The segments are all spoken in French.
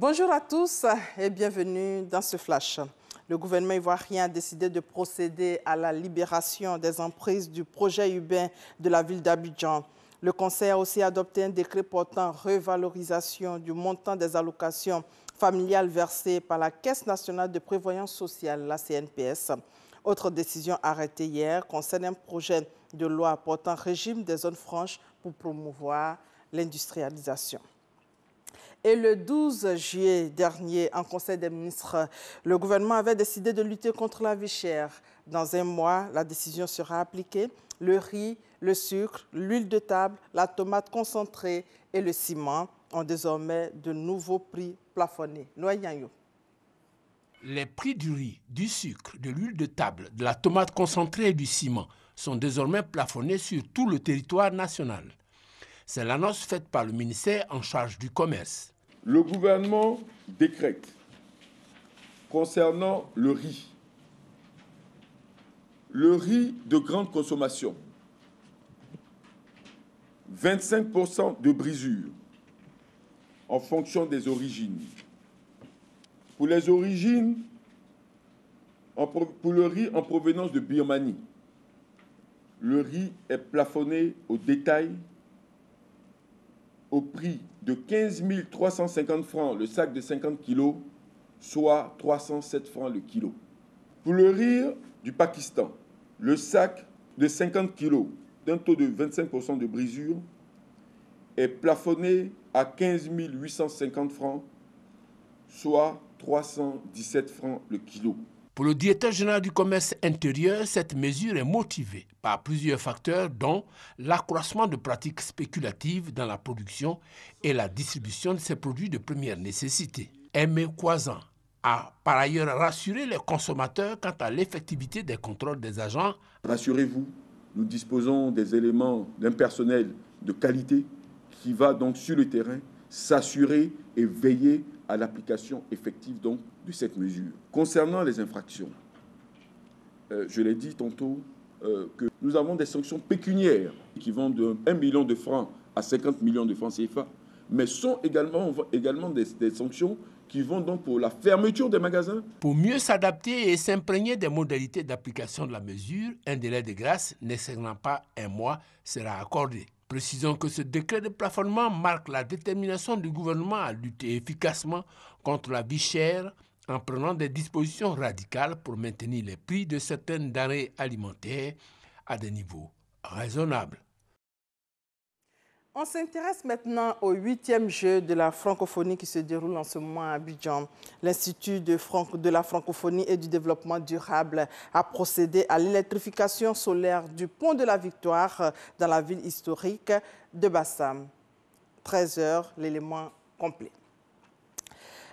Bonjour à tous et bienvenue dans ce flash. Le gouvernement ivoirien a décidé de procéder à la libération des emprises du projet urbain de la ville d'Abidjan. Le Conseil a aussi adopté un décret portant revalorisation du montant des allocations familiales versées par la Caisse nationale de prévoyance sociale, la CNPS. Autre décision arrêtée hier concerne un projet de loi portant régime des zones franches pour promouvoir l'industrialisation. Et le 12 juillet dernier, en Conseil des ministres, le gouvernement avait décidé de lutter contre la vie chère. Dans un mois, la décision sera appliquée. Le riz, le sucre, l'huile de table, la tomate concentrée et le ciment ont désormais de nouveaux prix plafonnés. Noyanyo. Les prix du riz, du sucre, de l'huile de table, de la tomate concentrée et du ciment sont désormais plafonnés sur tout le territoire national. C'est l'annonce faite par le ministère en charge du commerce. Le gouvernement décrète concernant le riz de grande consommation, 25% de brisure en fonction des origines. Pour les origines, pour le riz en provenance de Birmanie, le riz est plafonné au détail au prix de 15 350 francs le sac de 50 kg, soit 307 francs le kilo. Pour le riz du Pakistan, le sac de 50 kg d'un taux de 25% de brisure est plafonné à 15 850 francs, soit 317 francs le kilo. Pour le directeur général du commerce intérieur, cette mesure est motivée par plusieurs facteurs, dont l'accroissement de pratiques spéculatives dans la production et la distribution de ces produits de première nécessité. Aimé Kwazan a par ailleurs rassuré les consommateurs quant à l'effectivité des contrôles des agents. Rassurez-vous, nous disposons des éléments d'un personnel de qualité qui va donc sur le terrain s'assurer et veiller à l'application effective donc de cette mesure. Concernant les infractions, je l'ai dit tantôt, que nous avons des sanctions pécuniaires qui vont de 1 million de francs à 50 millions de francs CFA, mais sont également des sanctions qui vont donc pour la fermeture des magasins. Pour mieux s'adapter et s'imprégner des modalités d'application de la mesure, un délai de grâce n'excédant pas un mois sera accordé. Précisons que ce décret de plafonnement marque la détermination du gouvernement à lutter efficacement contre la vie chère en prenant des dispositions radicales pour maintenir les prix de certaines denrées alimentaires à des niveaux raisonnables. On s'intéresse maintenant au 8e jeu de la francophonie qui se déroule en ce moment à Abidjan. L'Institut de la francophonie et du développement durable a procédé à l'électrification solaire du pont de la Victoire dans la ville historique de Bassam. 13 h, l'élément complet.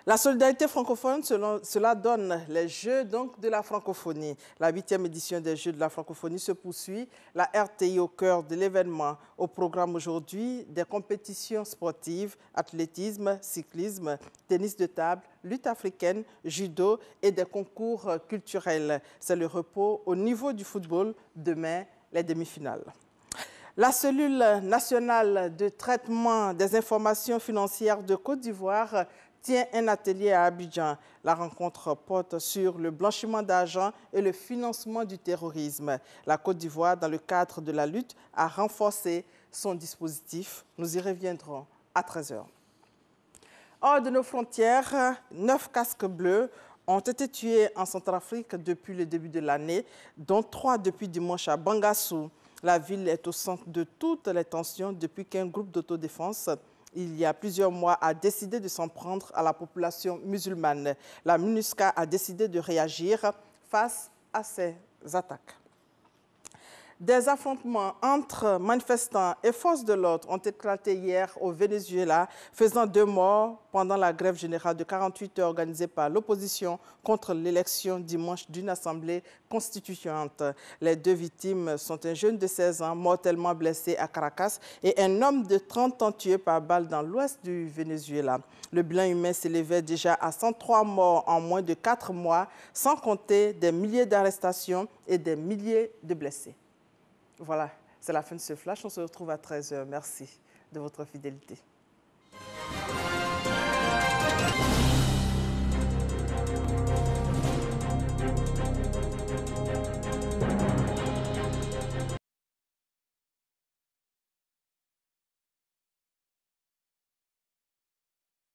La solidarité francophone, cela donne les Jeux donc, de la francophonie. La 8e édition des Jeux de la francophonie se poursuit. La RTI au cœur de l'événement. Au programme aujourd'hui, des compétitions sportives, athlétisme, cyclisme, tennis de table, lutte africaine, judo et des concours culturels. C'est le repos au niveau du football. Demain, les demi-finales. La cellule nationale de traitement des informations financières de Côte d'Ivoire tient un atelier à Abidjan. La rencontre porte sur le blanchiment d'argent et le financement du terrorisme. La Côte d'Ivoire, dans le cadre de la lutte, a renforcé son dispositif. Nous y reviendrons à 13 h. Hors de nos frontières, 9 casques bleus ont été tués en Centrafrique depuis le début de l'année, dont 3 depuis dimanche à Bangassou. La ville est au centre de toutes les tensions depuis qu'un groupe d'autodéfense il y a plusieurs mois, a décidé de s'en prendre à la population musulmane. La MINUSCA a décidé de réagir face à ces attaques. Des affrontements entre manifestants et forces de l'ordre ont éclaté hier au Venezuela, faisant 2 morts pendant la grève générale de 48 heures organisée par l'opposition contre l'élection dimanche d'une assemblée constituante. Les 2 victimes sont un jeune de 16 ans mortellement blessé à Caracas et un homme de 30 ans tué par balle dans l'ouest du Venezuela. Le bilan humain s'élevait déjà à 103 morts en moins de 4 mois, sans compter des milliers d'arrestations et des milliers de blessés. Voilà, c'est la fin de ce flash. On se retrouve à 13 h. Merci de votre fidélité. Merci.